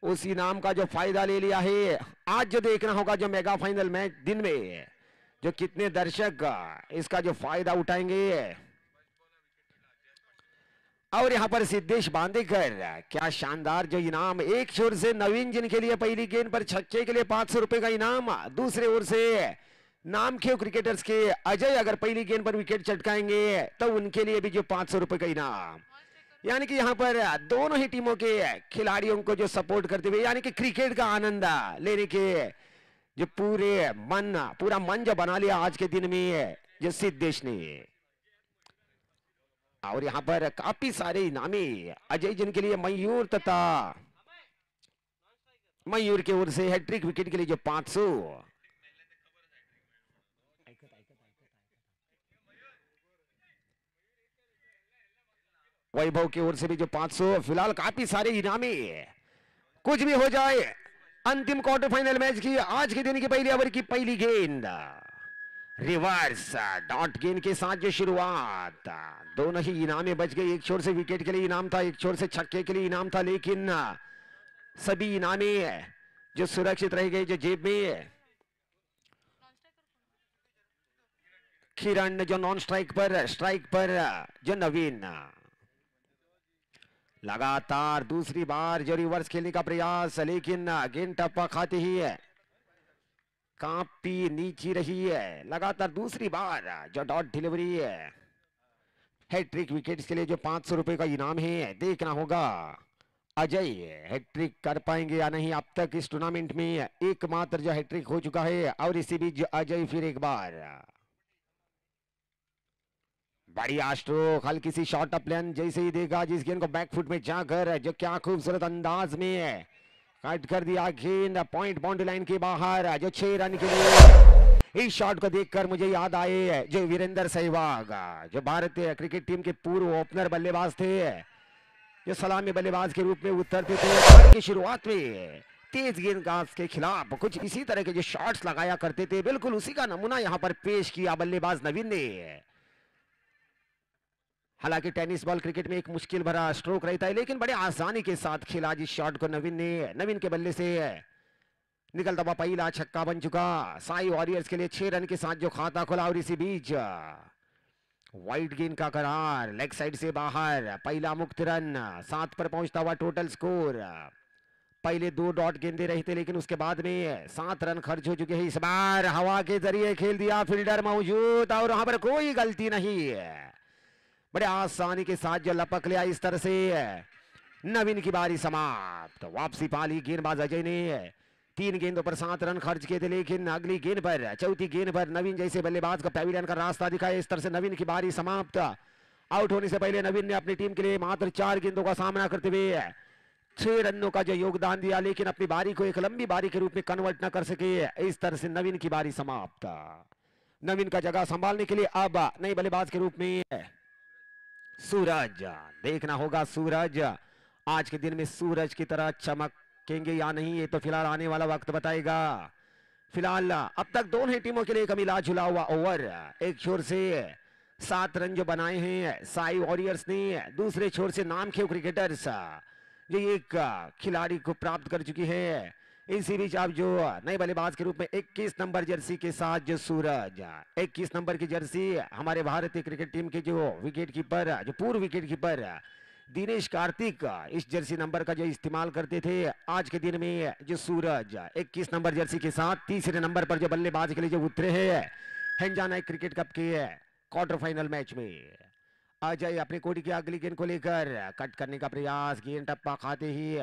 उस इनाम का जो फायदा ले लिया है। आज जो देखना होगा जो मेगा फाइनल मैच दिन में जो कितने दर्शक इसका जो फायदा उठाएंगे। और यहाँ पर सिद्धेश बांदेकर क्या शानदार जो इनाम, एक छोर से नवीन जिनके लिए पहली गेंद पर छक्के के लिए 500 रुपए का इनाम, दूसरे ओर से नामखेव क्रिकेटर्स के अजय अगर पहली गेंद पर विकेट चटकाएंगे तो उनके लिए भी जो 500 रुपए का इनाम। यानी कि यहाँ पर दोनों ही टीमों के खिलाड़ियों को जो सपोर्ट करते हुए यानी कि क्रिकेट का आनंद लेने के जो पूरा मन जो बना लिया आज के दिन में जो सिद्धेश ने। और यहाँ पर काफी सारे इनामी अजय जिनके लिए मयूर तथा मयूर की ओर से हैट्रिक विकेट के लिए जो 500, वैभव की ओर से भी जो 500। फिलहाल काफी सारे इनामी, कुछ भी हो जाए अंतिम क्वार्टर फाइनल मैच की आज के दिन की पहली ओवर की पहली गेंद रिवर्स डॉट गेंद के साथ जो शुरुआत, दोनों ही इनामे बच गए। एक छोर से विकेट के लिए इनाम था, एक छोर से छक्के के लिए इनाम था, लेकिन सभी इनामे जो सुरक्षित रह गए जो जेब में। किरण जो नॉन स्ट्राइक पर जो नवीन लगातार दूसरी बार जो रिवर्स खेलने का प्रयास, लेकिन गेंद टप्पा खाते ही है, काफी नीची रही है। लगातार दूसरी बार जो डॉट डिलीवरी है। हैट्रिक विकेट्स के लिए जो 500 रुपए का इनाम है, देखना होगा अजय हैट्रिक कर पाएंगे या नहीं। अब तक इस टूर्नामेंट में एकमात्र जो हैट्रिक हो चुका है, और इसी बीच अजय फिर एक बार बढ़िया स्ट्रोक, हल्की सी शॉर्ट अप लेन जैसे ही देगा, जिस गेंद को बैकफुट में जाकर जो क्या खूबसूरत अंदाज में कट कर दिया गेंद पॉइंट बाउंड्री लाइन के बाहर, जो 6 रन के लिए। इस शॉट को देखकर मुझे याद आए जो वीरेंद्र सहवाग, जो भारतीय क्रिकेट टीम के पूर्व ओपनर बल्लेबाज थे, जो सलामी बल्लेबाज के रूप में उतरते थे। ओवर की शुरुआत में तेज गेंदबाज के खिलाफ कुछ इसी तरह के जो शॉट्स लगाया करते थे, बिल्कुल उसी का नमूना यहाँ पर पेश किया बल्लेबाज नवीन ने। हालांकि टेनिस बॉल क्रिकेट में एक मुश्किल भरा स्ट्रोक रहता है, लेकिन बड़े आसानी के साथ खेला जिस शॉट को नवीन के बल्ले से निकलता हुआ पहला छक्का बन चुका। साई वॉरियर्स के लिए 6 रन के साथ जो खाता खुला। और इसी बीच वाइड गेंद का करार लेग साइड से बाहर, पहला मुक्त रन, 7 पर पहुंचता हुआ टोटल स्कोर। पहले 2 डॉट गेंदे रहे थे, लेकिन उसके बाद में 7 रन खर्च हो चुके हैं। इस बार हवा के जरिए खेल दिया, फील्डर मौजूद और वहां पर कोई गलती नहीं है, बड़े आसानी के साथ जो लपक लिया। इस तरह से नवीन की बारी समाप्त। वापसी पाली गेंदबाज अजय ने 3 गेंदों पर 7 रन खर्च किए थे, लेकिन अगली गेंद पर, चौथी गेंद पर नवीन जैसे बल्लेबाज को पैविलियन का रास्ता दिखाया। इस तरह से नवीन की बारी समाप्त। आउट होने से पहले नवीन ने अपनी टीम के लिए मात्र 4 गेंदों का सामना करते हुए 6 रनों का जो योगदान दिया, लेकिन अपनी बारी को एक लंबी बारी के रूप में कन्वर्ट न कर सके। इस तरह से नवीन की बारी समाप्त। नवीन का जगह संभालने के लिए अब नए बल्लेबाज के रूप में सूरज। देखना होगा सूरज आज के दिन में सूरज की तरह चमकेंगे या नहीं, ये तो फिलहाल आने वाला वक्त बताएगा। फिलहाल अब तक दोनों ही टीमों के लिए एक मिला जुला हुआ ओवर। एक छोर से 7 रन जो बनाए हैं साई वॉरियर्स ने, दूसरे छोर से नामखेव क्रिकेटर्स जो एक खिलाड़ी को प्राप्त कर चुकी है। इसी बीच आप जो नए बल्लेबाज के रूप में 21 नंबर जर्सी के साथ जो सूरज, 21 नंबर की जर्सी हमारे भारतीय क्रिकेट टीम के जो विकेट कीपर, जो पूर्व विकेट कीपर दिनेश कार्तिक इस जर्सी नंबर का जो इस्तेमाल करते थे। आज के दिन में जो सूरज 21 नंबर जर्सी के साथ तीसरे नंबर पर जो बल्लेबाज के लिए जो उतरे हैं हंजाना क्रिकेट कप के क्वार्टर फाइनल मैच में। अजय अपनी कोडी की अगली गेंद को लेकर कट करने का प्रयास, गेंद टप्पा खाते ही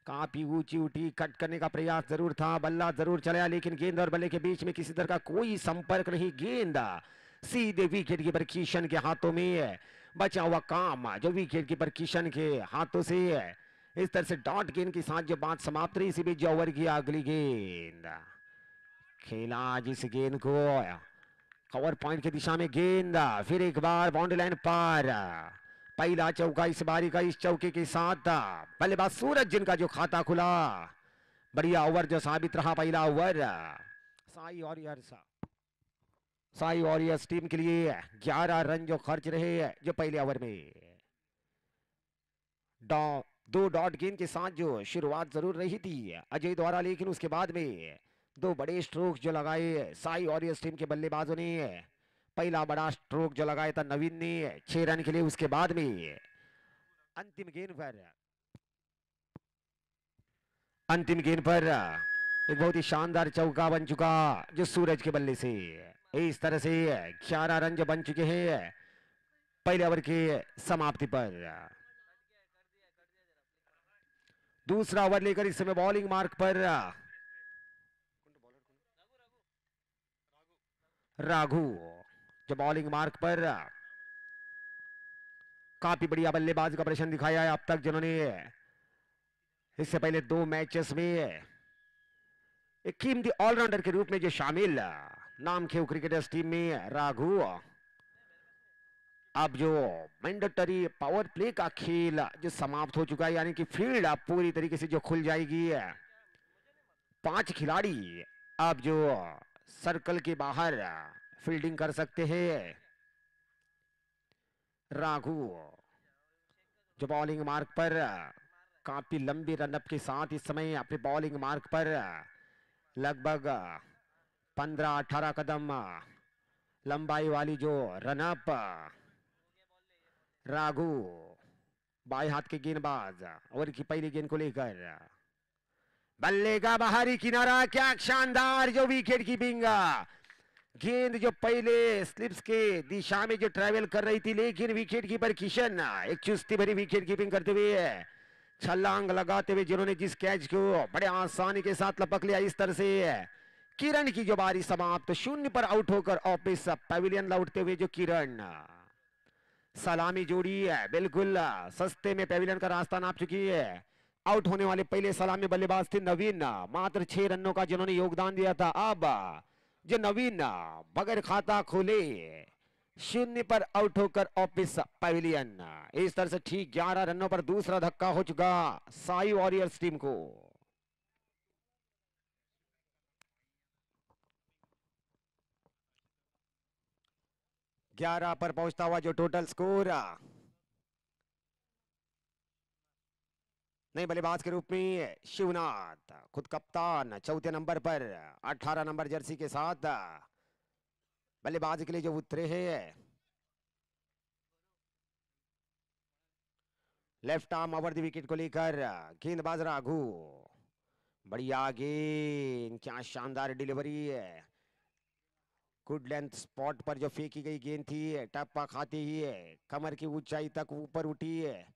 काफी ऊंची उठी, कट करने का प्रयास जरूर था, बल्ला जरूर चलाया, लेकिन गेंद और बल्ले के बीच में किसी तरह का कोई संपर्क नहीं। गेंद सीधे विकेट कीपर किशन के हाथों में, बचा हुआ काम जो विकेट कीपर किशन के हाथों से। इस तरह से डॉट गेंद के साथ जो बात समाप्त रही। इसी बीच जो ओवर की अगली गेंद खेला, जिस गेंद को कवर पॉइंट की दिशा में गेंद फिर एक बार बाउंड्री लाइन पार। पहला चौका इस बारी का, इस चौके के साथ बल्लेबाज सूरज जिनका जो खाता खुला। बढ़िया ओवर जो साबित रहा पहला ओवर। साई वॉरियर्स टीम के लिए 11 रन जो खर्च रहे जो पहले ओवर में। दो डॉट गेंद के साथ जो शुरुआत जरूर रही थी अजय द्वारा, लेकिन उसके बाद में दो बड़े स्ट्रोक जो लगाए साई वॉरियर्स टीम के बल्लेबाजों ने। पहला बड़ा स्ट्रोक जो लगाया था नवीन ने 6 रन के लिए, उसके बाद में अंतिम गेंद पर एक बहुत ही शानदार चौका बन चुका जो सूरज के बल्ले से। इस तरह से 11 रन जो बन चुके हैं पहले ओवर के समाप्ति पर। दूसरा ओवर लेकर इस समय बॉलिंग मार्क पर राघु, जो बॉलिंग मार्क पर काफी बढ़िया बल्लेबाज का प्रदर्शन दिखाया है अब तक, जिन्होंने इससे पहले 2 मैचेस में एक कीमती ऑलराउंडर के रूप में जो शामिल नामखेव क्रिकेटर्स टीम में राघु। अब जो मैंडेटरी पावर प्ले का खेल जो समाप्त हो चुका है, यानी कि फील्ड अब पूरी तरीके से जो खुल जाएगी। 5 खिलाड़ी अब जो सर्कल के बाहर फील्डिंग कर सकते हैं। राघु जो बॉलिंग मार्क पर काफी लंबी रनअप के साथ इस समय अपने बॉलिंग मार्क पर लगभग 15-18 कदम लंबाई वाली जो रनअप। राघु बाएं हाथ के गेंदबाज ओवर की पहली गेंद को लेकर बल्ले का बाहरी किनारा, क्या शानदार जो विकेट कीपिंग। गेंद जो पहले स्लिप्स के दिशा में जो ट्रैवल कर रही थी, लेकिन विकेट कीपर किशन एक चुस्ती भरी विकेट कीपिंग करते हुए छलांग लगाते हुए जिन्होंने जिस कैच को बड़े आसानी के साथ लपक लिया। इस तरह से किरण की जो बारी समाप्त, 0 पर आउट होकर ऑफिस पवेलियन लौटते हुए जो किरण सलामी जोड़ी है, बिल्कुल सस्ते में पवेलियन का रास्ता नाप चुकी है। आउट होने वाले पहले सलामी बल्लेबाज थे नवीन, मात्र 6 रनों का जिन्होंने योगदान दिया था। अब जो नवीन बगैर खाता खोले 0 पर आउट होकर ऑफिस पवेलियन। इस तरह से ठीक 11 रनों पर दूसरा धक्का हो चुका साई वॉरियर्स टीम को। ग्यारह पर पहुंचता हुआ जो टोटल स्कोर नए बल्लेबाज के रूप में शिवनाथ, खुद कप्तान, चौथे नंबर पर 18 नंबर जर्सी के साथ बल्लेबाज के लिए जो उतरे हैं। Left arm over the wicket को लेकर गेंदबाज राघु, बढ़िया गेंद, क्या शानदार डिलीवरी है। गुड लेंथ स्पॉट पर जो फेंकी गई गेंद थी, टप्पा खाती ही है, कमर की ऊंचाई तक ऊपर उठी है,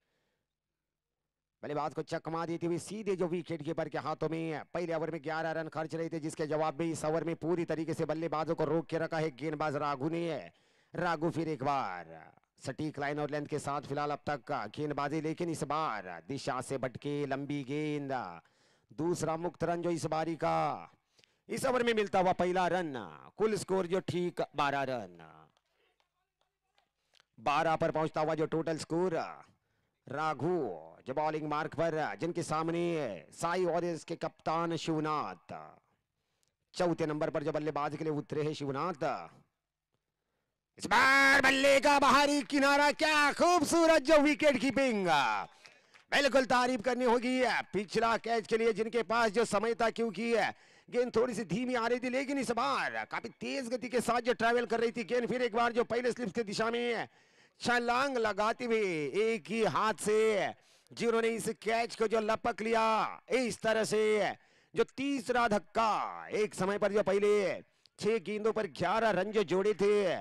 बल्लेबाज को चकमा देती हुई सीधे जो विकेट कीपर के हाथों में। पहले ओवर में 11 रन खर्च रहे थे, जिसके जवाब में इस ओवर में पूरी तरीके से बल्लेबाजों को रोक के रखा है गेंदबाज राघु ने। राघु फिर एक बार सटीक लाइन और लेंथ के साथ फिलहाल अब तक का गेंदबाजी, लेकिन इस बार दिशा से भटके लंबी गेंद। दूसरा मुक्त रन जो इस बारी का इस ओवर में मिलता हुआ पहला रन। कुल स्कोर जो ठीक 12 रन। 12 पर पहुंचता हुआ जो टोटल स्कोर राघु जो बॉलिंग मार्क पर, जिनके सामने साई वॉरियर्स के कप्तान शिवनाथ, चौथे नंबर पर जो बल्लेबाज के लिए उतरे हैं शिवनाथ। इस बार बल्ले का बाहरी किनारा, क्या खूबसूरत जो विकेट कीपिंग, बिल्कुल तारीफ करनी होगी पिछला कैच के लिए जिनके पास जो समय था, क्योंकि गेंद थोड़ी सी धीमी आ रही थी, लेकिन इस बार काफी तेज गति के साथ जो ट्रैवल कर रही थी गेंद, फिर एक बार जो पहले स्लिप की दिशा में छलांग लगाते हुए एक ही हाथ से जिन्होंने इस कैच को जो लपक लिया। इस तरह से जो तीसरा धक्का, एक समय पर जो पहले 6 गेंदों पर 11 रन जो जोड़े थे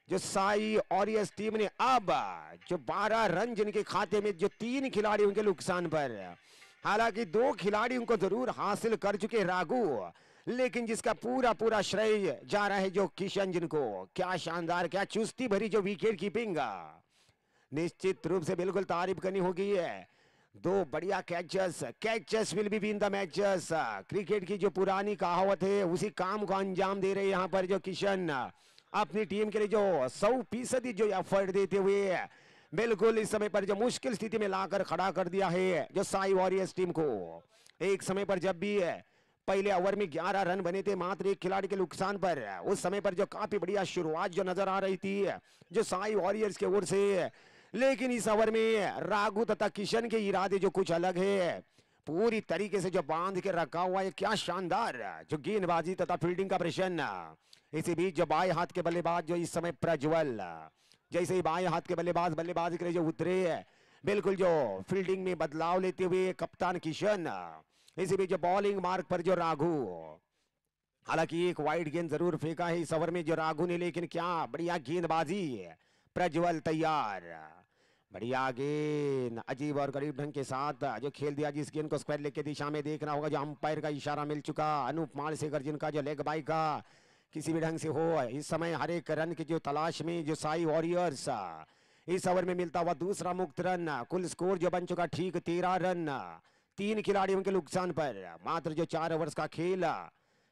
जो साई वॉरियर्स टीम ने, अब जो 12 रन जिनके खाते में, जो 3 खिलाड़ी उनके नुकसान पर, हालांकि 2 खिलाड़ी उनको जरूर हासिल कर चुके राघु, लेकिन जिसका पूरा श्रेय जा रहा है जो किशन, जिनको क्या शानदार, क्या चुस्ती भरी जो विकेट कीपिंग, निश्चित रूप से बिल्कुल तारीफ करनी होगी है। 2 बढ़िया catches will be win the matches. Cricket की जो पुरानी कहावत है, उसी काम को अंजाम दे रहे यहाँ पर जो किशन, अपनी टीम के लिए जो 100% जो एफर्ट देते हुए बिल्कुल इस समय पर जो मुश्किल स्थिति में लाकर खड़ा कर दिया है जो साई वॉरियर्स टीम को। एक समय पर जब भी पहले ओवर में 11 रन बने थे मात्र 1 खिलाड़ी के नुकसान पर, उस समय पर जो काफी बढ़िया शुरुआत जो नजर आ रही थी जो साई वॉरियर्स की ओर से, लेकिन इस ओवर में राघु तथा किशन के इरादे जो कुछ अलग है, पूरी तरीके से जो बांध के रखा हुआ है, क्या शानदार जो गेंदबाजी तथा फील्डिंग का प्रदर्शन। इसी बीच जो बाएं हाथ के बल्लेबाज जो इस समय प्रज्वल, जैसे ही बाएं हाथ के बल्लेबाज बल्लेबाजी के लिए जो उतरे है, बिल्कुल जो फील्डिंग में बदलाव लेते हुए कप्तान किशन। इसी बीच जो बॉलिंग मार्ग पर जो राघु, हालांकि एक वाइड गेंद जरूर फेंका है इस ओवर में जो राघु ने, लेकिन क्या बढ़िया गेंदबाजी, प्रज्वल तैयार, बढ़िया गेंद अजीब और गरीब ढंग के साथ जो खेल दिया, जिस गेंद को स्क्वायर लेग की दिशा में देखना होगा, जो अंपायर का इशारा मिल चुका, अनूप मालशेखर जिनका जो लेग बाई का किसी भी ढंग से हो, इस समय हर एक रन की जो तलाश में जो साई वॉरियर्स इस ओवर में मिलता हुआ दूसरा मुक्त रन, कुल स्कोर जो बन चुका ठीक 13 रन, 3 खिलाड़ियों के नुकसान पर, मात्र जो 4 ओवर्स का खेल,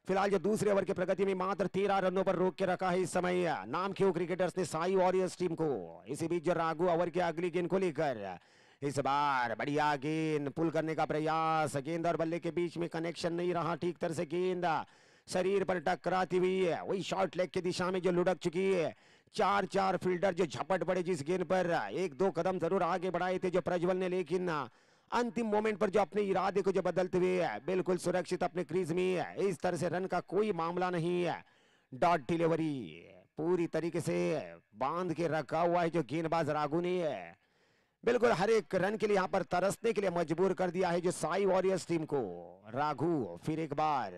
फिलहाल जो दूसरे ओवर की प्रगति में मात्र 13 रनों पर रोक के रखा है इस समय नाम खेल क्रिकेटर्स ने साई वॉरियर्स टीम को। इसी बीच जो राघु ओवर की अगली गेंद को लेकर इस बार बढ़िया गेंद पुल करने का प्रयास, गेंद और बल्ले के बीच में कनेक्शन नहीं रहा ठीक तरह से, गेंद शरीर पर टकराती हुई है, वही शॉर्ट लेग की दिशा में जो लुढ़क चुकी है। 4 फील्डर जो झपट पड़े जिस गेंद पर, 1-2 कदम जरूर आगे बढ़ाए थे जो प्रज्वल ने, लेकिन अंतिम मोमेंट पर जो अपने इरादे को जो बदलते हुए बिल्कुल सुरक्षित अपने क्रीज में, इस तरह से रन का कोई मामला नहीं है। डॉट डिलीवरी पूरी तरीके से बांध के रखा हुआ है जो गेंदबाज राघु ने, बिल्कुल हर एक रन के लिए यहाँ पर तरसने के लिए मजबूर कर दिया है जो साई वॉरियर्स टीम को। राघु फिर एक बार,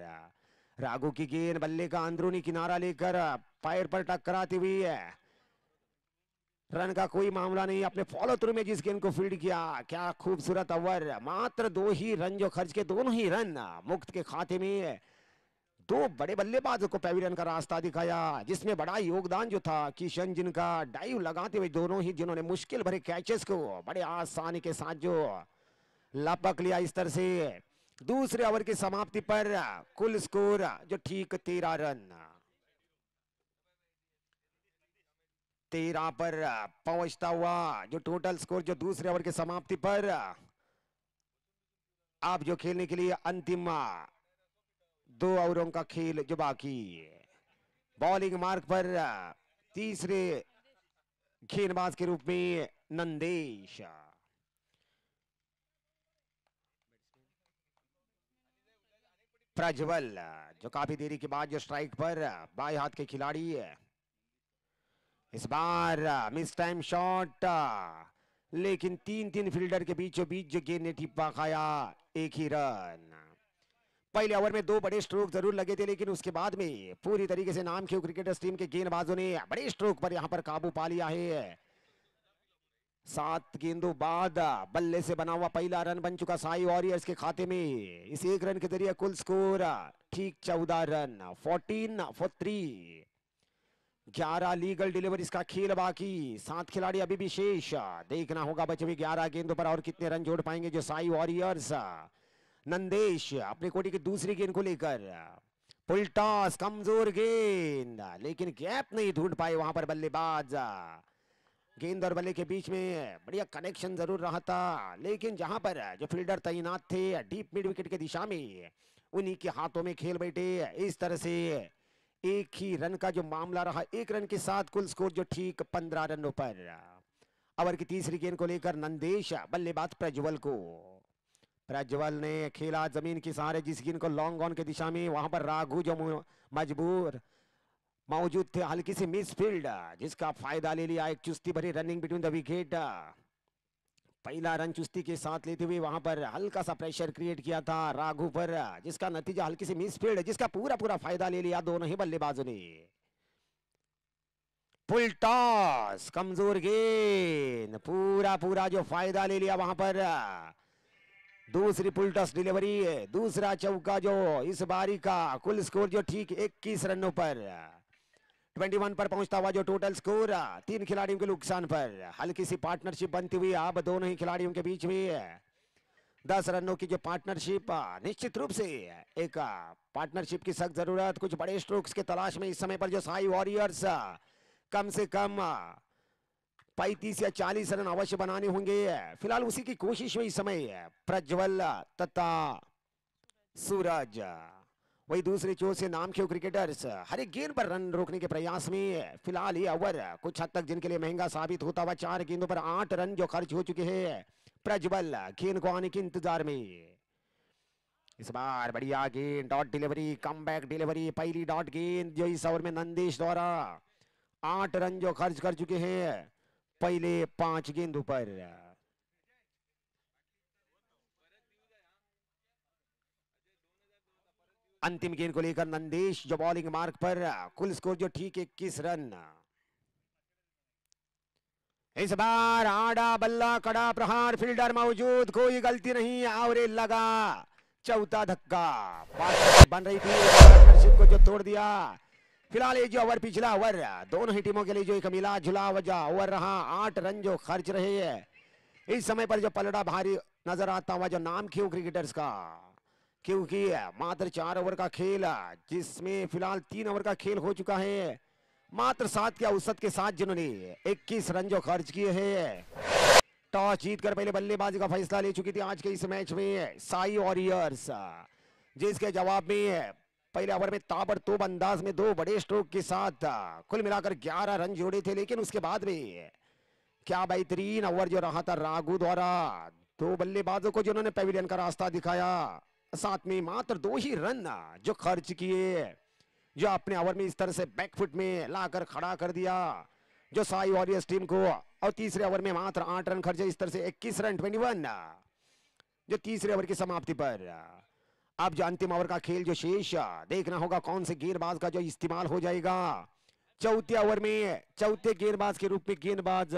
राघु की गेंद बल्ले का अंदरूनी किनारा लेकर पैर पर टकराती हुई है, रन का कोई मामला नहीं। अपने फॉलो थ्रू में जिस गेंद को फील्ड किया, क्या खूबसूरत ओवर, मात्र 2 ही रन जो खर्च के, दोनों ही रन मुक्त के खाते में। 2 बड़े बल्लेबाजों को पेविलियन का रास्ता दिखाया, जिसमें बड़ा योगदान जो था किशन जिनका, डाइव लगाते हुए दोनों ही जिन्होंने मुश्किल भरे कैचेस को बड़े आसानी के साथ जो लपक लिया। इस तरह से दूसरे ओवर की समाप्ति पर कुल स्कोर जो ठीक 13 रन, 13 पर पहुंचता हुआ जो टोटल स्कोर जो दूसरे ओवर की समाप्ति पर आप जो खेलने के लिए अंतिम 2 ओवरों का खेल जो बाकी, बॉलिंग मार्ग पर तीसरे गेंदबाज के रूप में नंदेश, प्रज्वल जो काफी देरी के बाद जो स्ट्राइक पर बाएं हाथ के खिलाड़ी है। इस बार मिस टाइम शॉट, लेकिन 3 फील्डर के बीचों बीच जो गेंद ने टिप्पा खाया, 1 ही रन। पहले ओवर में 2 बड़े स्ट्रोक जरूर लगे थे, लेकिन उसके बाद में पूरी तरीके से नाम खेल क्रिकेटर्स टीम के गेंदबाजों ने बड़े स्ट्रोक पर यहां पर काबू पा लिया है। 7 गेंदों बाद बल्ले से बना हुआ पहला रन बन चुका साई वॉरियर्स के खाते में। इस 1 रन के जरिए कुल स्कोर ठीक 14 रन, 14 for 3। 11 लीगल डिलीवरीज का खेल बाकी, 7 खिलाड़ी अभी भी शेष, देखना होगा बचे हुए 11 गेंदों पर और कितने रन जोड़ पाएंगे जो साई वॉरियर्स। नंदेश अपने कोटी की दूसरी गेंद को लेकर, पुल टॉस, कमजोर गेंद, लेकिन गैप नहीं ढूंढ पाए वहां पर बल्लेबाज। गेंद और बल्ले के बीच में बढ़िया कनेक्शन जरूर रहा था, लेकिन जहां पर जो फील्डर तैनात थे डीप मिड विकेट की दिशा में, उन्हीं के हाथों में खेल बैठे। इस तरह से 1 ही रन का जो मामला रहा, 1 रन के साथ कुल स्कोर जो ठीक 15 रनों पर। ओवर की तीसरी गेंद को लेकर नंदेश, बल्लेबाज प्रज्वल को, प्रज्वल ने खेला जमीन के सहारे जिस गेंद को लॉन्ग ऑन की दिशा में, वहां पर राघु जो मजबूर मौजूद थे, हल्की सी मिस फील्ड जिसका फायदा ले लिया। एक चुस्ती भरी रनिंग बिटवीन द विकेट, पहला रन चुस्ती के साथ लेते हुए वहां पर हल्का सा प्रेशर क्रिएट किया था राघु पर, जिसका नतीजा हल्की सी मिस फील्ड, जिसका पूरा फायदा ले लिया दोनों ही बल्लेबाजों ने। फुल टॉस, कमजोर गेंद, पूरा जो फायदा ले लिया वहां पर। दूसरी फुल टॉस डिलीवरी, दूसरा चौका जो इस बारी का, कुल स्कोर जो ठीक 21 रनों पर, 21 पर पहुंचता हुआ जो टोटल स्कोर 3 खिलाड़ियों के नुकसान पर। हल्की सी पार्टनरशिप बनती हुई अब दोनों ही खिलाड़ियों के बीच में 10 रनों की जो पार्टनरशिप, निश्चित रूप से एक पार्टनरशिप की सख्त जरूरत, कुछ बड़े स्ट्रोक्स के तलाश में इस समय पर जो साई वॉरियर्स कम से कम 35 या 40 रन अवश्य बनाने होंगे। फिलहाल उसी की कोशिश में इस समय प्रज्वल तथा सूरज, वही दूसरी चोट से नामखेव क्रिकेटर्स हर एक गेंद पर रन रोकने के प्रयास में। फिलहाल ये ओवर कुछ हद तक जिनके लिए महंगा साबित होता हुआ, 4 गेंदों पर 8 रन जो खर्च हो चुके हैं। प्रज्वल गेंद को आने के इंतजार में। इस बार बढ़िया गेंद, डॉट डिलीवरी, कमबैक डिलीवरी, पहली डॉट गेंद जो इस ओवर में नंदेश द्वारा 8 रन जो खर्च कर चुके हैं पहले 5 गेंदों पर। अंतिम गेंद को लेकर नंदेश जो बॉलिंग मार्क पर, कुल स्कोर जो ठीक 21 रन। इस बार आड़ा बल्ला कड़ा प्रहार, फील्डर मौजूद, कोई गलती नहीं और लगा चौथा धक्का। पार्टनरशिप बन रही थी, पार्टनरशिप को जो तोड़ दिया। फिलहाल ये जो ओवर पिछला ओवर दोनों ही टीमों के लिए जो एक मिला जुला वजह ओवर रहा, 8 रन जो खर्च रहे हैं। इस समय पर जो पलड़ा भारी नजर आता हुआ जो नामखेव क्रिकेटर्स का, क्योंकि मात्र 4 ओवर का खेल जिसमें फिलहाल 3 ओवर का खेल हो चुका है। मात्र 7 के औसत के साथ जिन्होंने 21 रन जो खर्च किए हैं। टॉस जीतकर पहले बल्लेबाजी का फैसला ले चुकी थी आज के इस मैच में साई वॉरियर्स, जिसके जवाब में पहले ओवर में ताबड़तोड़ अंदाज में 2 बड़े स्ट्रोक के साथ कुल मिलाकर 11 रन जोड़े थे। लेकिन उसके बाद में क्या बेहतरीन ओवर जो रहा था राघु द्वारा, 2 बल्लेबाजों को जिन्होंने पेविलियन का रास्ता दिखाया, साथ में मात्र 2 ही रन जो खर्च किए, जो अपने ओवर में इस तरह से बैकफुट में लाकर खड़ा कर दिया जो साई वॉरियर्स टीम को। और तीसरे ओवर में मात्र 8 रन खर्चे, इस तरह से 21 रन 21 जो तीसरे ओवर की समाप्ति पर। अब जो अंतिम ओवर का खेल जो शेष देखना होगा कौन से गेंदबाज का जो इस्तेमाल हो जाएगा। चौथे ओवर में चौथे गेंदबाज के रूप में गेंदबाज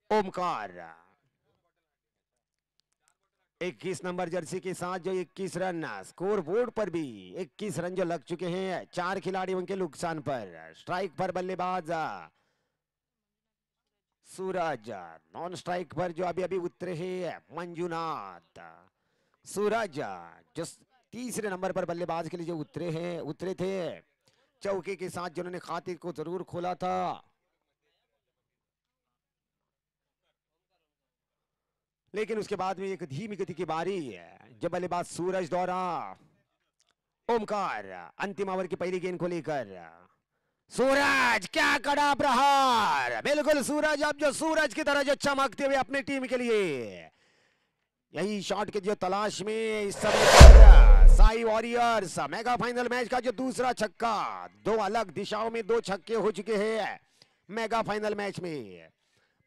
ओमकार, 21 नंबर जर्सी के साथ जो 21 रन स्कोर बोर्ड पर भी 21 रन जो लग चुके हैं 4 खिलाड़ियों के नुकसान पर। स्ट्राइक पर बल्लेबाज सूरज, नॉन स्ट्राइक पर जो अभी अभी उतरे हैं मंजुनाथ। सूरज जो तीसरे नंबर पर बल्लेबाज के लिए जो उतरे थे चौके के साथ, जिन्होंने खाते को जरूर खोला था। लेकिन उसके बाद में एक धीमी गति की बारी है जब बल्लेबाज सूरज द्वारा ओमकार अंतिम ओवर की पहली गेंद को लेकर। सूरज क्या कड़ा प्रहार, बिल्कुल सूरज अब जो सूरज की तरह जो चमकते हुए अपनी टीम के लिए यही शॉट के जो तलाश में इस समय पर Sai warriors mega final match का जो दूसरा छक्का, 2 अलग दिशाओं में 2 छक्के हो चुके हैं मेगा फाइनल मैच में।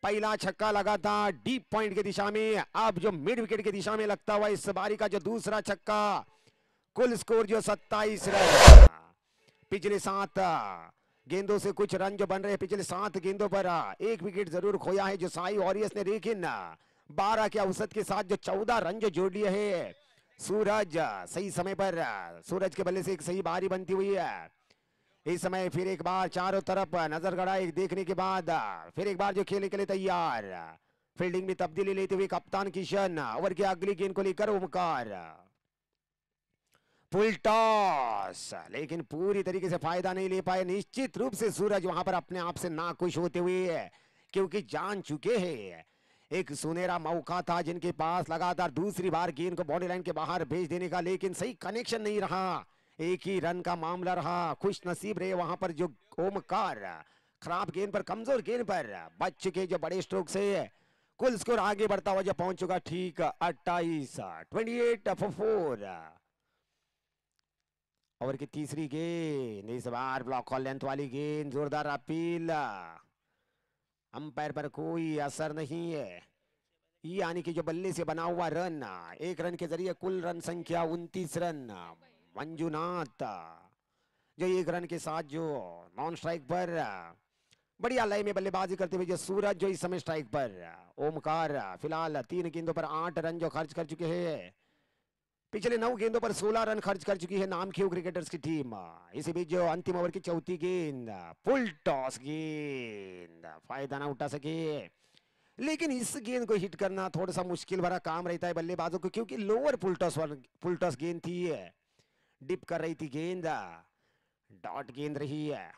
पहला छक्का लगा था डीप पॉइंट की दिशा में, अब जो मिड विकेट की दिशा में लगता हुआ इस बारी का जो दूसरा छक्का, कुल स्कोर जो 27 रन। पिछले 7 गेंदों से कुछ रन जो बन रहे हैं, पिछले 7 गेंदों पर 1 विकेट जरूर खोया है जो साई वॉरियर्स ने, लेकिन 12 के औसत के साथ जो 14 रन जो जोड़ लिए हैं। सूरज सही समय पर, सूरज के बल्ले से एक सही बारी बनती हुई है। इस समय फिर एक बार चारों तरफ नजर गड़ाई देखने के बाद फिर एक बार जो खेलने के लिए तैयार, फील्डिंग में तब्दीली लेते हुए कप्तान किशन, ओवर की अगली गेंद को लेकर ओमकार। फुल टॉस, लेकिन पूरी तरीके से फायदा नहीं ले पाए। निश्चित रूप से सूरज वहां पर अपने आप से नाखुश होते हुए, क्योंकि जान चुके हैं एक सुनहरा मौका था जिनके पास लगातार दूसरी बार गेंद को बॉडी लाइन के बाहर भेज देने का, लेकिन सही कनेक्शन नहीं रहा, एक ही रन का मामला रहा। खुश नसीब रहे वहां पर जो ओमकार, खराब गेंद पर, कमजोर गेंद पर बच चुके जो बड़े स्ट्रोक से कुल स्कोर आगे बढ़ता हुआ जो पहुंच चुका ठीक 28 फॉर 4। ओवर की तीसरी गेंद, इस बार ब्लॉक और लेंथ वाली गेंद, जोरदार अपील, अंपायर पर कोई असर नहीं है। यानी कि जो बल्ले से बना हुआ रन, 1 रन के जरिए कुल रन संख्या 29 रन। मंजुनाथ जो 1 रन के साथ जो नॉन स्ट्राइक पर बढ़िया लय में बल्लेबाजी करते हुए जो सूरज जो इस समय स्ट्राइक पर। ओमकार फिलहाल 3 गेंदों पर 8 रन जो खर्च कर चुके हैं। पिछले 9 गेंदों पर 16 रन खर्च कर चुकी है नामखेव क्रिकेटर्स की टीम। इसी बीच जो अंतिम ओवर की चौथी गेंद, फुल टॉस गेंद, फायदा ना उठा सके। लेकिन इस गेंद को हिट करना थोड़ा सा मुश्किल भरा काम रहता है बल्लेबाजों को, क्योंकि लोअर फुल टॉस गेंद थी, डिप कर रही थी गेंद, डॉट गेंद रही है।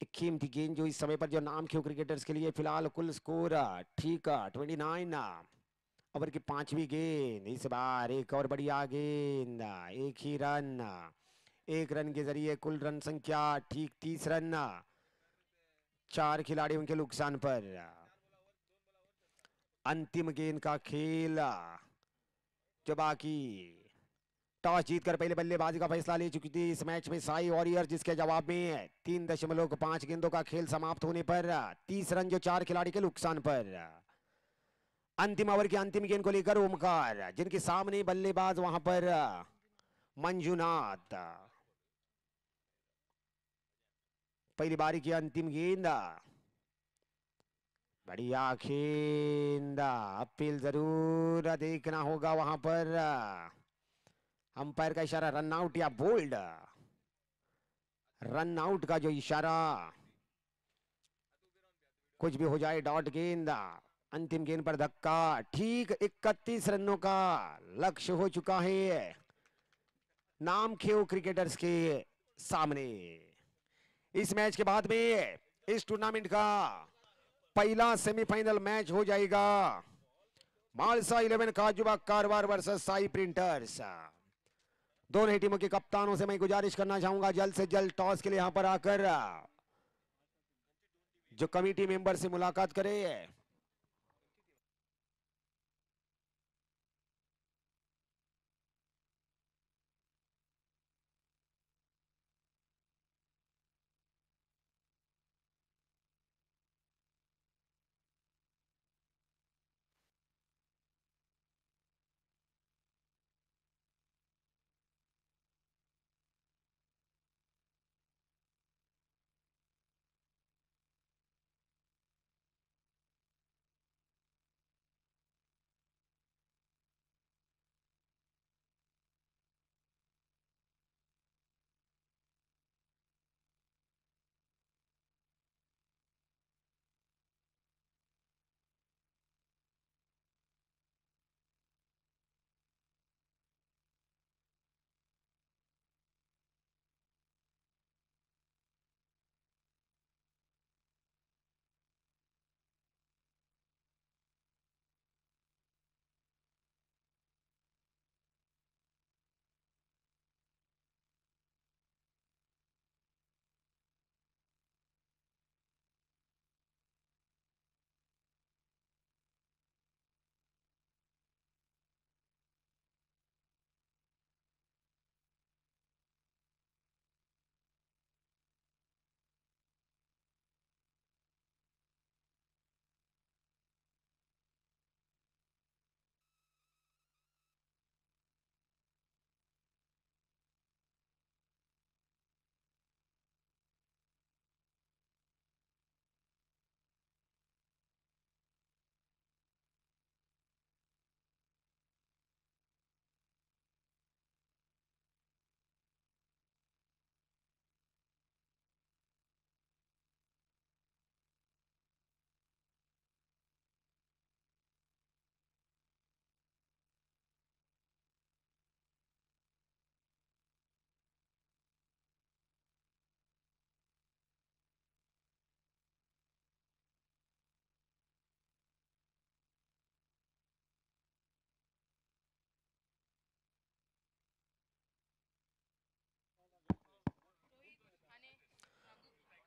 एक कीमती गेंद जो इस समय पर जो नामखेव क्रिकेटर्स के लिए फिलहाल कुल स्कोर ठीक 29 ओवर की 5वीं गेंद, इस बार एक और बढ़िया गेंद, एक ही रन, एक रन के जरिए कुल रन संख्या ठीक 30 रन, 4 खिलाड़ियों के नुकसान पर। अंतिम गेंद का खेल जो बाकी, टॉस जीतकर पहले बल्लेबाजी का फैसला ले चुकी थी इस मैच में साई वॉरियर, जिसके जवाब में 3.5 गेंदों का खेल समाप्त होने पर 30 रन जो 4 खिलाड़ी के नुकसान पर। अंतिम ओवर की अंतिम गेंद को लेकर ओमकार, जिनके सामने बल्लेबाज वहां पर मंजुनाथ। पहली बारी की अंतिम गेंद, बढ़िया गेंद, अपील जरूर देखना होगा वहां पर, अंपायर का इशारा रन आउट या बोल्ड, रन आउट का जो इशारा, कुछ भी हो जाए डॉट गेंद। अंतिम गेंद पर धक्का, ठीक 31 रनों का लक्ष्य हो चुका है नामखेव क्रिकेटर्स के सामने। इस मैच के बाद में इस टूर्नामेंट का पहला सेमीफाइनल मैच हो जाएगा मालसा 11 काजुबा कारवार वर्सेस साई प्रिंटर्स। दोनों ही टीमों के कप्तानों से मैं गुजारिश करना चाहूंगा जल्द से जल्द टॉस के लिए यहां पर आकर जो कमेटी मेंबर से मुलाकात करे।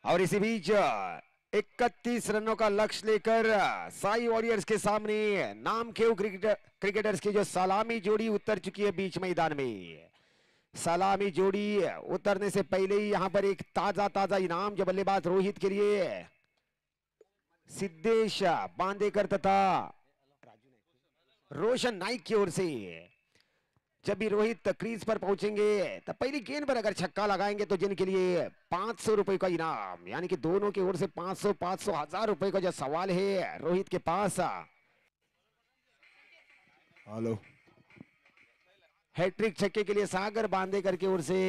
और इसी बीच 31 रनों का लक्ष्य लेकर साई वॉरियर्स के सामने नामखेव क्रिकेटर्स की जो सलामी जोड़ी उतर चुकी है बीच मैदान में। सलामी जोड़ी उतरने से पहले ही यहां पर एक ताजा ताजा इनाम जो बल्लेबाज रोहित के लिए सिद्धेश बांदेकर तथा रोशन नाइक की ओर से। जब भी रोहित क्रीज पर पहुंचेंगे तब पहली गेंद पर अगर छक्का लगाएंगे तो जिनके लिए 500 रुपए का इनाम, यानी कि दोनों की ओर से 500 500 1000 रुपए का जो सवाल है रोहित के पास। हेलो, हैट्रिक छक्के के लिए सागर बांदेकर की ओर से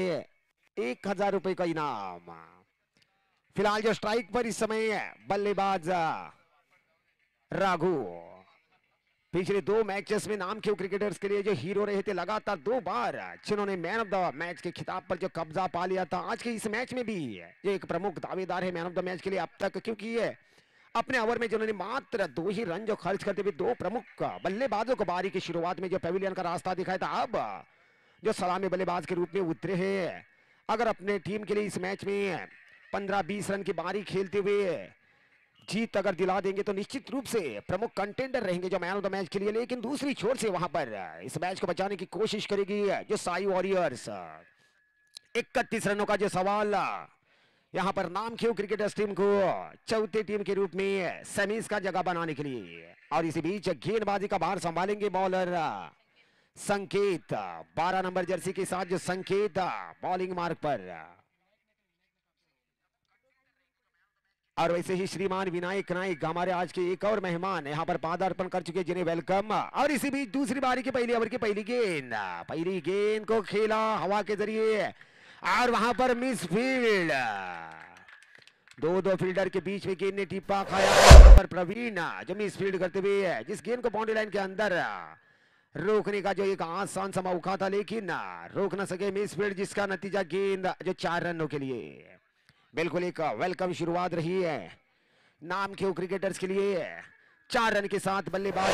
1000 रुपए का इनाम। फिलहाल जो स्ट्राइक पर इस समय बल्लेबाज राघु, पिछले 2 मैचेस में नामखेव क्रिकेटर्स के लिए जो हीरो रहे थे, लगातार 2 बार जिन्होंने मैन ऑफ द मैच के खिताब पर जो कब्जा पा लिया था, आज के इस मैच में भी ये एक प्रमुख दावेदार है मैन ऑफ द मैच के लिए अब तक, क्योंकि ये अपने ओवर में जिन्होंने मात्र 2 ही रन जो खर्च करते हुए 2 प्रमुख बल्लेबाजों को बारी की शुरुआत में जो पेविलियन का रास्ता दिखाया था, अब जो सलामी बल्लेबाज के रूप में उतरे हैं, अगर अपने टीम के लिए इस मैच में 15-20 रन की बारी खेलते हुए जीत अगर दिला देंगे तो निश्चित रूप से प्रमुख कंटेंडर रहेंगे जो मैन ऑफ द मैच के लिए। लेकिन दूसरी छोर से वहां पर इस मैच को बचाने की कोशिश करेगी जो साई वॉरियर्स। 31 रनों का जो सवाल यहां पर नामखेव क्रिकेटर्स टीम को चौथे टीम के रूप में सेमीज का जगह बनाने के लिए। और इसी बीच गेंदबाजी का भार संभालेंगे बॉलर संकेत, 12 नंबर जर्सी के साथ जो संकेत बॉलिंग मार्ग पर। और वैसे ही श्रीमान विनायक नाइक हमारे आज के एक और मेहमान यहाँ पर पादार्पण कर चुके, जिन्हें वेलकम। और इसी बीच दूसरी बारी की पहली ओवर की पहली गेंद को खेला हवा के जरिए और वहां पर मिस फील्ड। दो फील्डर के बीच में गेंद ने टिप्पा खाया पर प्रवीण जो मिस फील्ड करते हुए जिस गेंद को बाउंड्री लाइन के अंदर रोकने का जो एक आसान सा मौका था, लेकिन रोक न सके मिस फील्ड, जिसका नतीजा गेंद जो 4 रनों के लिए। बिल्कुल एक वेलकम शुरुआत रही है नामखेव क्रिकेटर्स के लिए। 4 रन के साथ बल्लेबाज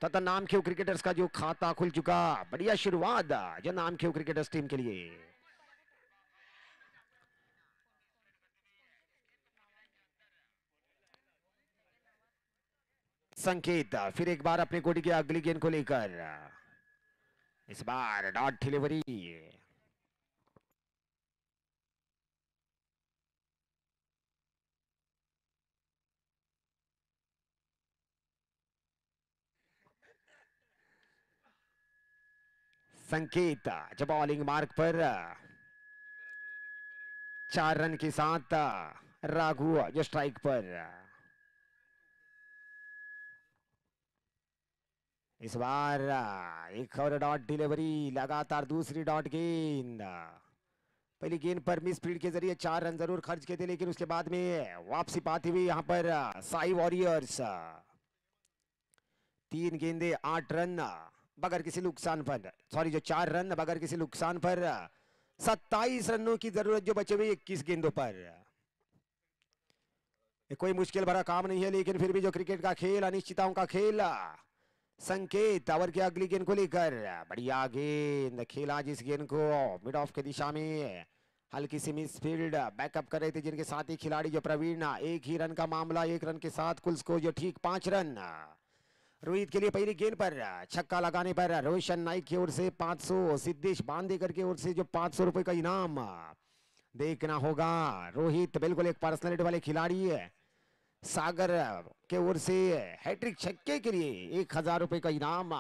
तथा नामखेव क्रिकेटर्स का जो खाता खुल चुका। बढ़िया शुरुआत जो नामखेव क्रिकेटर्स टीम के लिए। संकेत फिर एक बार अपने कोटी की अगली गेंद को लेकर, इस बार डॉट डिलीवरी। संकेत जब बॉलिंग मार्ग पर 4 रन के साथ राघु जो स्ट्राइक पर। इस बार एक और डॉट डिलीवरी, लगातार दूसरी डॉट गेंद। पहली गेंद पर मिस फील्ड के जरिए 4 रन जरूर खर्च किए थे, लेकिन उसके बाद में वापसी पाती हुई यहां पर साई वॉरियर्स। 3 गेंदे 8 रन बगैर किसी नुकसान पर, सॉरी जो 4 रन बगैर किसी नुकसान पर 27 रनों की जरूरत जो बचे हुए 21 गेंदों पर। कोई मुश्किल भरा काम नहीं है, लेकिन फिर भी जो क्रिकेट का खेल अनिश्चितताओं का खेल। संकेत ओवर की अगली गेंद को लेकर बढ़िया गेंद खेला, जिस गेंद को मिड ऑफ की दिशा में हल्की सी मिस फील्ड बैकअप कर रहे थे जिनके साथ ही खिलाड़ी जो प्रवीण। 1 ही रन का मामला, 1 रन के साथ कुल स्कोर जो ठीक 5 रन। रोहित के लिए पहली गेंद पर छक्का लगाने पर रोशन नाइक की ओर से 500, सिद्धेश बांदेकर की ओर से जो 500 रुपए का इनाम देखना होगा। रोहित बिल्कुल एक पर्सनालिटी वाले खिलाड़ी है। सागर के ओर से हैट्रिक छक्के के लिए 1000 रुपए का इनाम।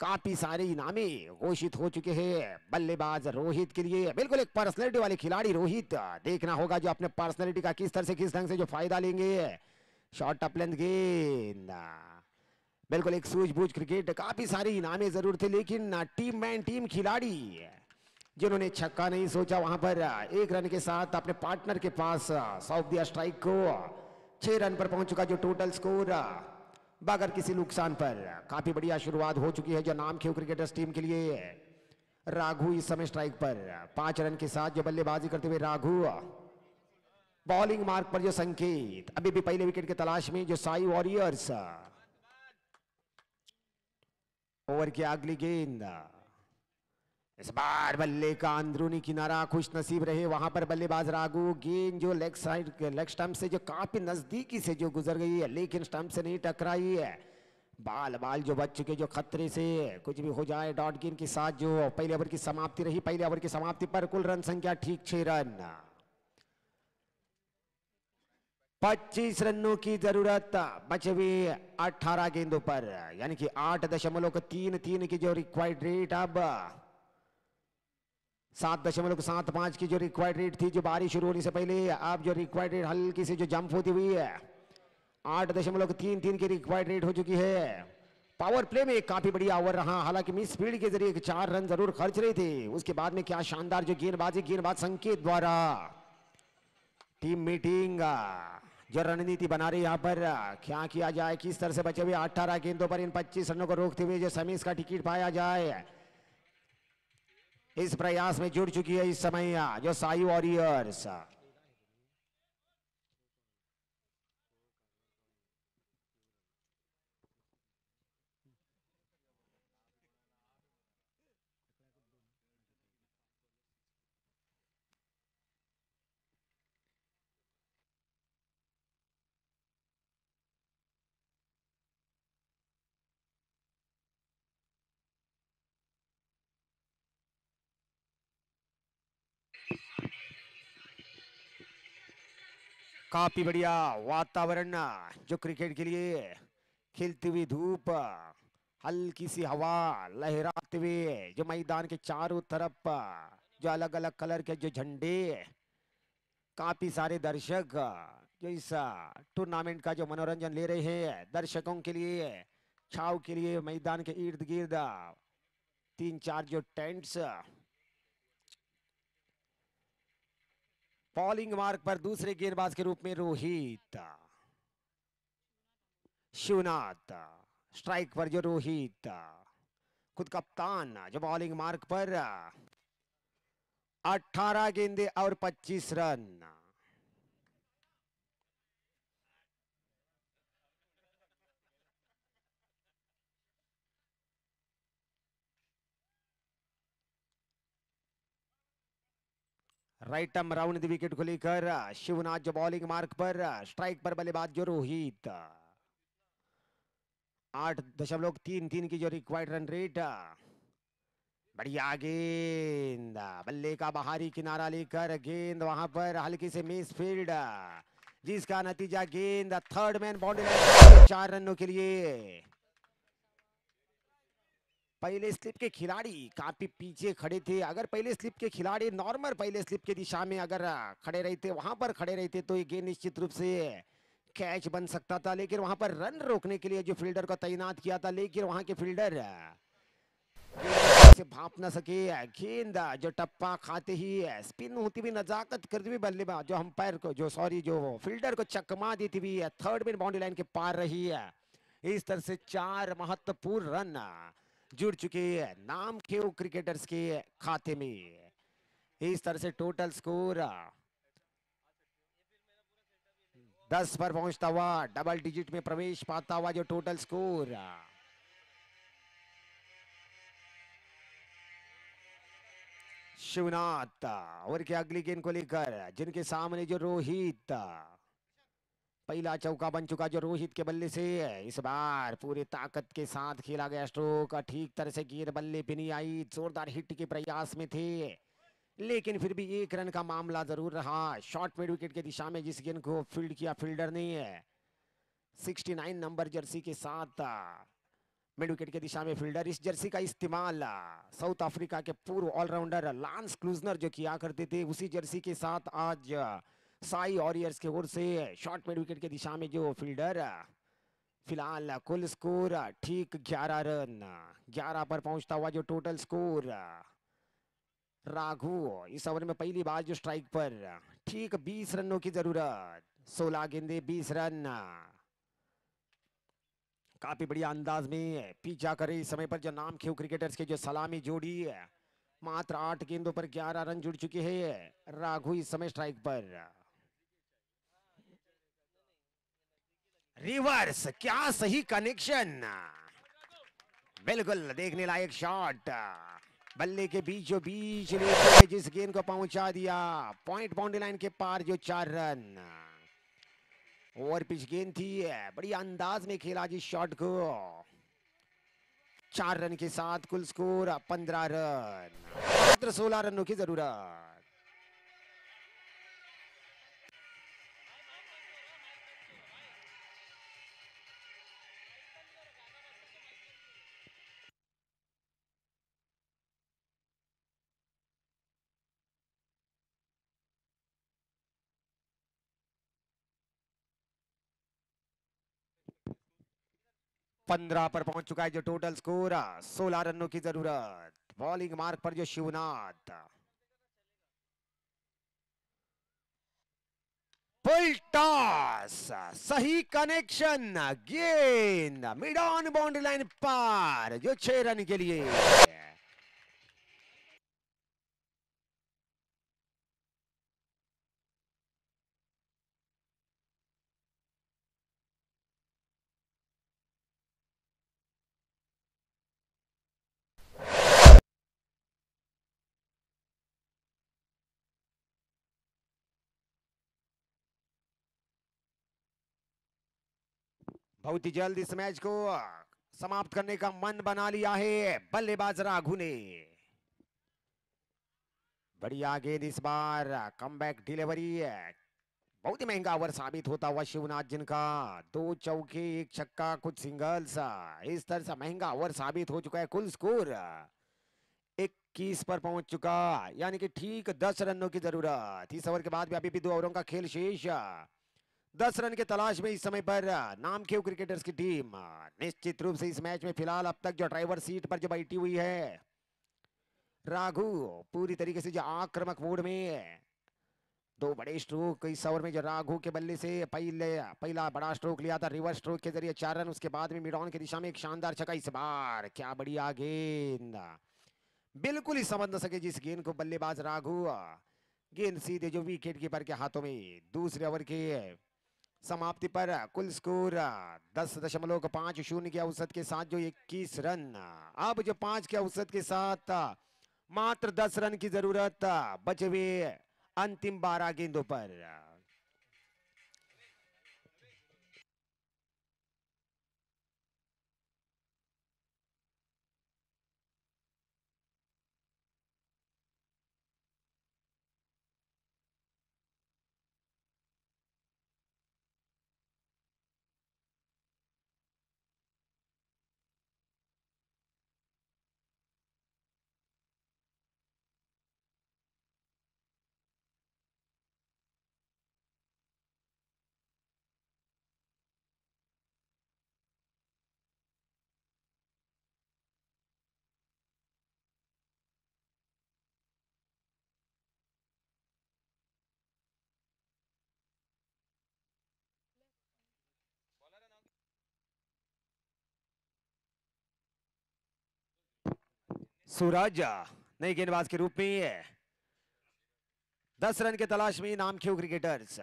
काफी सारे इनामे घोषित हो चुके हैं बल्लेबाज रोहित के लिए। बिल्कुल एक पर्सनैलिटी वाले खिलाड़ी रोहित, देखना होगा जो अपने पर्सनैलिटी का किस तरह से किस ढंग से जो फायदा लेंगे। शॉर्ट अप लेंथ गेंद, बिल्कुल एक सूझबूझ क्रिकेट। काफी सारे इनामे जरूर थे, लेकिन टीम मैन टीम खिलाड़ी जिन्होंने छक्का नहीं सोचा, वहां पर 1 रन के साथ अपने पार्टनर के पास सौंप दिया स्ट्राइक को। 6 रन पर पहुंच चुका जो टोटल स्कोर बगैर किसी नुकसान पर। काफी बढ़िया शुरुआत हो चुकी है जो नामखेव क्रिकेटर्स टीम के लिए। राघु इस समय स्ट्राइक पर 5 रन के साथ जो बल्लेबाजी करते हुए राघु। बॉलिंग मार्ग पर जो संकेत, अभी भी पहले विकेट की तलाश में जो साई वॉरियर्स। ओवर की अगली गेंद, इस बार बल्ले का अंदरूनी किनारा खुश नसीब रहे, वहां पर बल्लेबाज राघु। गेंद जो लेग साइड लेग स्टंप से जो काफी नजदीकी से जो गुजर गई है, लेकिन स्टंप से नहीं टकराई है। बाल जो बच चुके जो खतरे से कुछ भी हो जाए। डॉट गेंद के साथ जो पहले ओवर की समाप्ति रही, पहले ओवर की समाप्ति पर कुल रन संख्या ठीक 6 रन। 25 रनों की जरूरत बचे हुए 18 गेंदों पर, यानी कि 8.33 की जो रिक्वायर्ड रेट अब 7.75 की जो रिक्वायर्ड रेट थी जो बारिश शुरू होने से पहले, अब जो रिक्वायर्ड रेट हल्की से जो जंप होती हुई है 8.33 की रिक्वायर्ड रेट हो चुकी है। पावर प्ले में काफी बढ़िया ओवर रहा, हालांकि मिस फील्ड के जरिए 4 रन जरूर खर्च रहे थे। उसके बाद में क्या शानदार जो गेंदबाज संकेत द्वारा टीम मीटिंग जो रणनीति बना रही यहाँ पर क्या किया जाए, किस तरह से बचे हुए 18 गेंदों पर इन 25 रनों को रोकते हुए जो सेमीज का टिकट पाया जाए, इस प्रयास में जुड़ चुकी है इस समय जो साई वॉरियर्स। काफी बढ़िया वातावरण जो क्रिकेट के लिए, खिलती हुई धूप, हल्की सी हवा लहराते हुए जो मैदान के चारों तरफ जो अलग अलग कलर के जो झंडे, काफी सारे दर्शक जो इस टूर्नामेंट का जो मनोरंजन ले रहे हैं। दर्शकों के लिए, छाव के लिए मैदान के इर्द गिर्द 3-4 जो टेंट्स। बॉलिंग मार्ग पर दूसरे गेंदबाज के रूप में रोहित, शिवनाथ स्ट्राइक पर जो रोहित, खुद कप्तान जो बॉलिंग मार्ग पर 18 गेंदे और 25 run. Right arm round the wicket को लेकर शिवनाथ जो बॉलिंग मार्ग पर, स्ट्राइक पर बल्लेबाज जो रोहित। 8.33 की जो रिक्वायर्ड रन रेट। बढ़िया गेंद, बल्ले का बाहरी किनारा लेकर गेंद वहां पर हल्की से मिस फील्ड, जिसका नतीजा गेंद थर्ड मैन बाउंड्री 4 रनों के लिए। पहले स्लिप के खिलाड़ी काफी पीछे खड़े थे। अगर पहले स्लिप के खिलाड़ी नॉर्मल पहले स्लिप के दिशा में अगर खड़े रहते, वहां पर खड़े रहते, तो ये गेंद निश्चित रूप से कैच बन सकता था। लेकिन वहां पर रन रोकने के लिए जो फील्डर को तैनात किया था, लेकिन वहां के फील्डर से भाप न सके। गेंद जो टप्पा खाते ही स्पिन होती हुई, नजाकत करती हुई बल्लेबाज जो अंपायर को, जो सॉरी जो फील्डर को चकमा देती हुई थर्ड मैन बाउंड्री लाइन के पार रही है। इस तरह से 4 महत्वपूर्ण रन जुड़ चुके हैं नाम खेव क्रिकेटर्स के खाते में। इस तरह से टोटल स्कोर 10 पर पहुंचता हुआ, डबल डिजिट में प्रवेश पाता हुआ जो टोटल स्कोर। शिवनाथ ओवर के अगली गेंद को लेकर, जिनके सामने जो रोहित, पहला चौका बन चुका जो रोहित के बल्ले से। इस बार पूरी ताकत के साथ खेला गया स्ट्रोक, ठीक तरह से गेंद बल्ले पे नहीं आई, जोरदार हिट के प्रयास में थे, लेकिन फिर भी 1 रन का मामला जरूर रहा। शॉर्ट मिड विकेट की दिशा में जिस गेंद को फील्ड किया फील्डर ने 69 नंबर जर्सी के साथ मिड विकेट की दिशा में फील्डर, इस जर्सी का इस्तेमाल साउथ अफ्रीका के पूर्व ऑलराउंडर लांस क्लूजनर जो किया करते थे, उसी जर्सी के साथ आज साई वॉरियर्स की ओर से शॉर्ट मिड विकेट की दिशा में जो फील्डर। फिलहाल कुल स्कोर ठीक 11 रन, 11 पर पहुंचता हुआ जो टोटल स्कोर। राघु इस ओवर में पहली बार जो स्ट्राइक पर, ठीक 20 रनों की जरूरत, 16 गेंदे 20 रन। काफी बढ़िया अंदाज में पीछा करे इस समय पर जो नाम खेव क्रिकेटर्स के जो सलामी जोड़ी है, मात्र 8 गेंदों पर 11 रन जुड़ चुके हैं। राघु इस समय स्ट्राइक पर। रिवर्स, क्या सही कनेक्शन, बिल्कुल देखने लायक शॉट, बल्ले के बीचों बीच लेके जिस गेंद को पहुंचा दिया पॉइंट बाउंड्री लाइन के पार जो 4 रन। ओवर पिच गेंद थी, बड़ी अंदाज में खेला जिस शॉट को। 4 रन के साथ कुल स्कोर 15 रन, मात्र 16 रनों की जरूरत। पंद्रह पर पहुंच चुका है जो टोटल स्कोर, 16 रनों की जरूरत। बॉलिंग मार्क पर जो शिवनाथ, फुल टॉस, सही कनेक्शन, गेंद मिड ऑन बाउंड्री लाइन पार जो 6 रन के लिए। बहुत ही जल्द इस मैच को समाप्त करने का मन बना लिया है बल्लेबाज राघु ने। बढ़िया गेंद इस बार, कमबैक डिलीवरी, बहुत ही महंगा ओवर साबित होता हुआ शिवनाथ जिनका 2 चौके 1 छक्का कुछ सिंगल्स, इस तरह से महंगा ओवर साबित हो चुका है। कुल स्कोर 21 पर पहुंच चुका, यानी कि ठीक 10 रनों की जरूरत। इस ओवर के बाद भी अभी भी 2 ओवरों का खेल शेष। 10 रन के तलाश में इस समय पर नामखेव क्रिकेटर्स की टीम। निश्चित रूप से इस मैच में फिलहाल अब तक जो ड्राइवर सीट पर जो बैठी हुई है राघु, पूरी तरीके से जो आक्रामक मोड में है। 2 बड़े स्ट्रोक इस ओवर में जो राघु के बल्ले से पहला बड़ा स्ट्रोक लिया था रिवर्स स्ट्रोक के जरिए 4 रन, उसके बाद में मिड ऑन की दिशा में एक शानदार छक्का। इस बार क्या बढ़िया गेंद, बिल्कुल ही समझ न सके जिस गेंद को बल्लेबाज राघु, गेंद सीधे जो विकेट कीपर के हाथों में। दूसरे ओवर के समाप्ति पर कुल स्कोर 10.50 के औसत के साथ जो 21 रन। अब जो 5 के औसत के साथ मात्र 10 रन की जरूरत बचे हुए अंतिम 12 गेंदों पर। सूरज नई गेंदबाज के रूप में 10 रन के तलाश में नामखेव क्रिकेटर्स।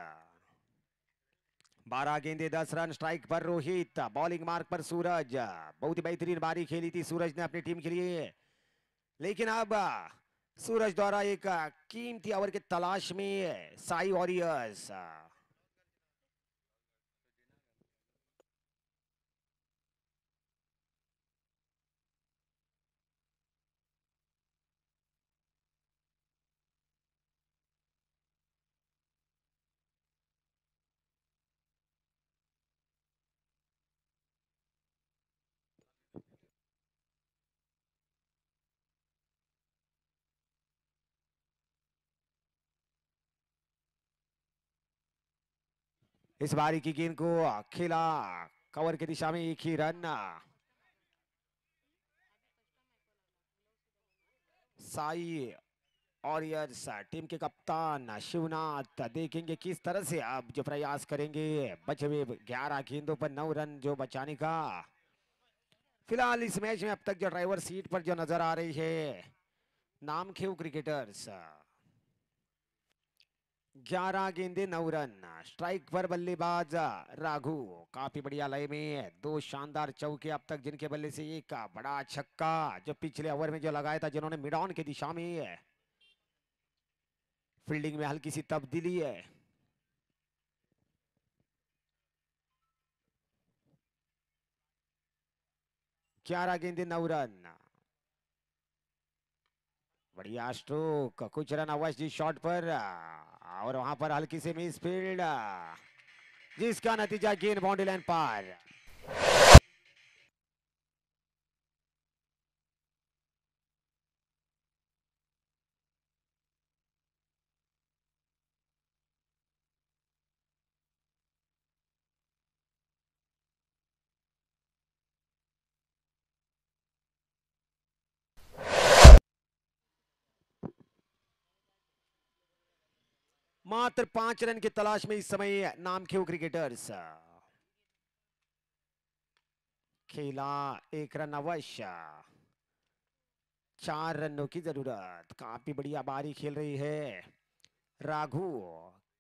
12 गेंदे 10 रन। स्ट्राइक पर रोहित, बॉलिंग मार्क पर सूरज। बहुत ही बेहतरीन बारी खेली थी सूरज ने अपनी टीम के लिए, लेकिन अब सूरज द्वारा एक कीमती ओवर के तलाश में साई वॉरियर्स। इस बारी की गेंद को खेला कवर की दिशा में, एक ही रन। साई वॉरियर्स टीम के कप्तान शिवनाथ देखेंगे किस तरह से अब जो प्रयास करेंगे बचे हुए 11 गेंदों पर 9 रन जो बचाने का। फिलहाल इस मैच में अब तक जो ड्राइवर सीट पर जो नजर आ रही है नामखेव क्रिकेटर्स। 11 गेंदे 9 रन। स्ट्राइक पर बल्लेबाज राघु, काफी बढ़िया लय में 2 शानदार चौके अब तक जिनके बल्ले से एक बड़ा छक्का जो पिछले ओवर में जो लगाया था, जिन्होंने मिड ऑन की दिशा में फील्डिंग में हल्की सी तब्दीली है। ग्यारह गेंदे 9 रन। बढ़िया स्ट्रोक, कुछ रन अवश्य जी शॉट पर, और वहां पर हल्की से मिस फील्ड जिसका नतीजा गेंद बाउंड्री लाइन पार। मात्र 5 रन की तलाश में इस समय नामखेव क्रिकेटर्स। खेला 1 रन अवश्य, 4 रनों की जरूरत। काफी बढ़िया बारी खेल रही है राघु।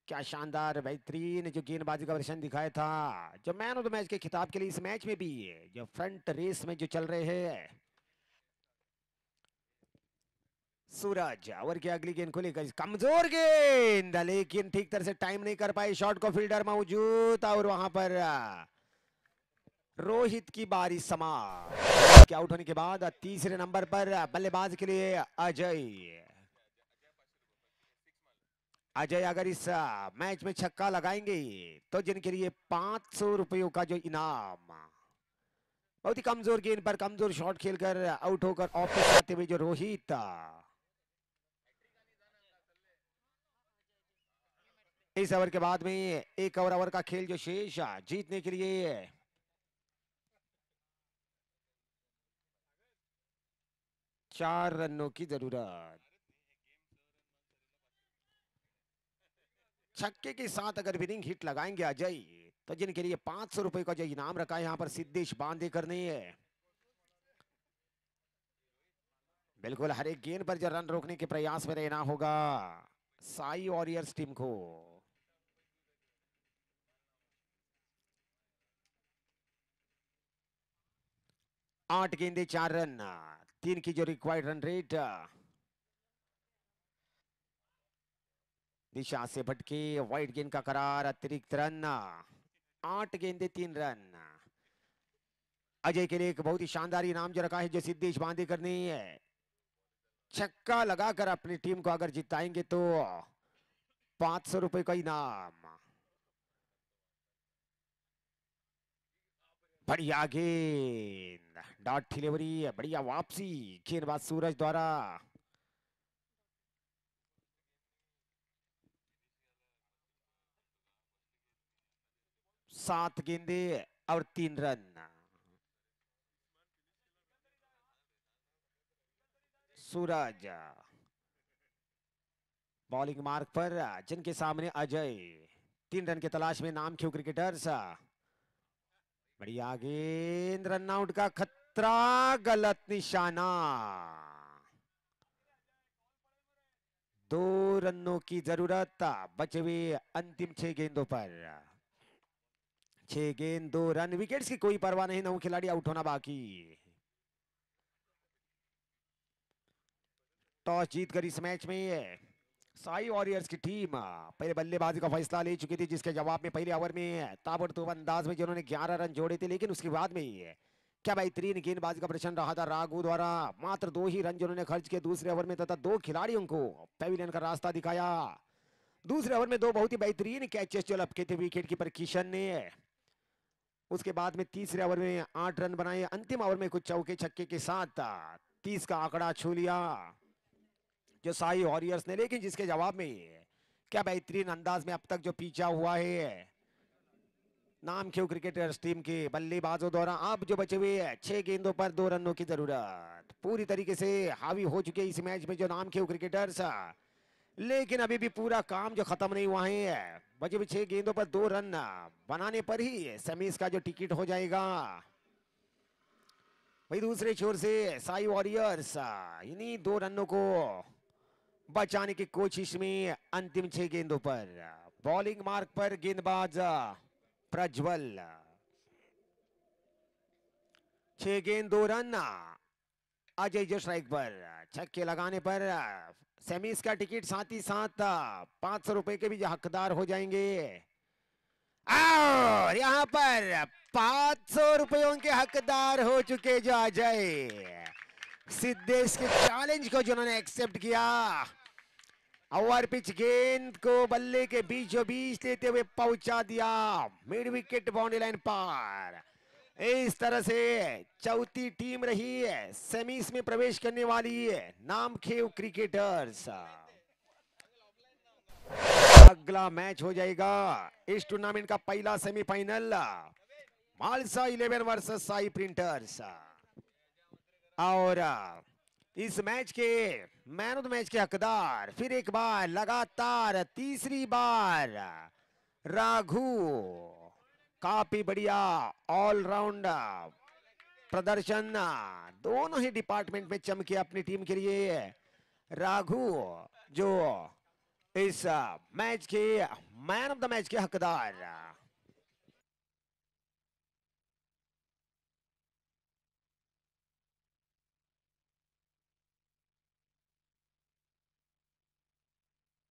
क्या शानदार बेहतरीन जो गेंदबाजी का प्रदर्शन दिखाया था, जो मैन ऑफ द मैच के खिताब के लिए इस मैच में भी जो फ्रंट रेस में जो चल रहे हैं। सूरज ओवर की अगली गेंद को लेकर कमजोर गेंद, लेकिन ठीक तरह से टाइम नहीं कर पाए शॉट को, फील्डर मौजूद और वहां पर रोहित की बारी समाप्त। के आउट होने के बाद तीसरे नंबर पर बल्लेबाज के लिए अजय। अजय अगर इस मैच में छक्का लगाएंगे तो जिनके लिए 500 रुपयों का जो इनाम, बहुत ही कमजोर गेंद पर कमजोर शॉट खेलकर आउट होकर ऑफ पे आते हुए जो रोहित, इस ओवर के बाद में एक ओवर का खेल जो शेष जीतने के लिए 4 रनों की जरूरत। छक्के के साथ अगर विनिंग हिट लगाएंगे अजय तो जिनके लिए 500 रुपए का जो इनाम रखा है यहाँ पर सिद्धेश बांधे करने है। बिल्कुल हर एक गेंद पर जो रन रोकने के प्रयास में रहना होगा साई वॉरियर्स टीम को। 8 गेंदे 4 रन, 3 की जो रिक्वायर्ड रन रेट, दिशा से भटके वाइट गेंद का करार, अतिरिक्त रन, 8 गेंदे 3 रन। अजय के लिए एक बहुत ही शानदार इनाम जो रखा है जो सिद्धेश बांधे करनी है। छक्का लगाकर अपनी टीम को अगर जिताएंगे तो 500 रुपए का इनाम। बढ़िया गेंद, डॉट डिलीवरी, बढ़िया वापसी, गेंदबाज सूरज द्वारा। 7 गेंदे और 3 रन। सूरज बॉलिंग मार्क पर, जिनके सामने अजय 3 रन की तलाश में नाम क्यों क्रिकेटर्स। बढ़िया गेंद, रन आउट का खतरा, गलत निशाना। 2 रनों की जरूरत बचे हुए अंतिम 6 गेंदों पर। 6 गेंद 2 रन, विकेट्स की कोई परवाह नहीं, 9 खिलाड़ी आउट होना बाकी। टॉस जीतकर इस मैच में साई वॉरियर्स की टीम पहले बल्लेबाजी का फैसला ले चुकी थी, जिसके जवाब में पहले ओवर में ताबड़तोड़ अंदाज में जिन्होंने 11 रन जोड़े थे, लेकिन उसके बाद में क्या बेहतरीन गेंदबाजी का प्रदर्शन रहा था राघु द्वारा। मात्र 2 ही रन जिन्होंने खर्च किए दूसरे ओवर में तथा 2 खिलाड़ियों को पेविलियन का रास्ता दिखाया। दूसरे ओवर में 2 बहुत ही बेहतरीन कैचेस जो लपके थे विकेट कीपर किशन ने। उसके बाद में तीसरे ओवर में 8 रन बनाए, अंतिम ओवर में कुछ चौके छक्के के साथ 30 का आंकड़ा छू लिया जो साई वॉरियर्स ने, लेकिन जिसके जवाब में क्या बेहतरीन अंदाज में अब तक जो पीछा हुआ है नाम क्यों क्रिकेटर्स टीम के बल्लेबाजों द्वारा। अब जो बचे हुए 6 गेंदों पर 2 रनों की जरूरत, पूरी तरीके से हावी हो चुके इस मैच में जो नाम क्यों क्रिकेटर्स, लेकिन अभी भी पूरा काम जो खत्म नहीं हुआ है। बचे हुए 6 गेंदों पर 2 रन बनाने पर ही सेमीज का जो टिकट हो जाएगा। वही दूसरे छोर से साई वॉरियर्स इन्हीं 2 रनों को बचाने की कोशिश में अंतिम 6 गेंदों पर। बॉलिंग मार्क पर गेंदबाज प्रज्वल, 6 गेंद 2 रन। अजय जो स्ट्राइक पर, छक्के लगाने पर सेमीज का टिकट साथ ही साथ 500 रुपए के भी जो हकदार हो जाएंगे। और यहाँ पर 500 रुपयों के हकदार हो चुके जो अजय सिद्धेश के चैलेंज को जिन्होंने एक्सेप्ट किया। ओवर पिच गेंद को बल्ले के बीचों बीच लेते हुए पहुंचा दिया मिड विकेट बाउंड्री लाइन पार। इस तरह से चौथी टीम रही है सेमीज में प्रवेश करने वाली है नामखेव क्रिकेटर्स। अगला मैच हो जाएगा इस टूर्नामेंट का पहला सेमीफाइनल, मालसा 11 वर्सेस साई प्रिंटर्स। और इस मैच के मैन ऑफ द मैच के हकदार फिर एक बार लगातार तीसरी बार राघु, काफी बढ़िया ऑलराउंड प्रदर्शन दोनों ही डिपार्टमेंट में चमके अपनी टीम के लिए। राघु जो इस मैच के मैन ऑफ द मैच के हकदार।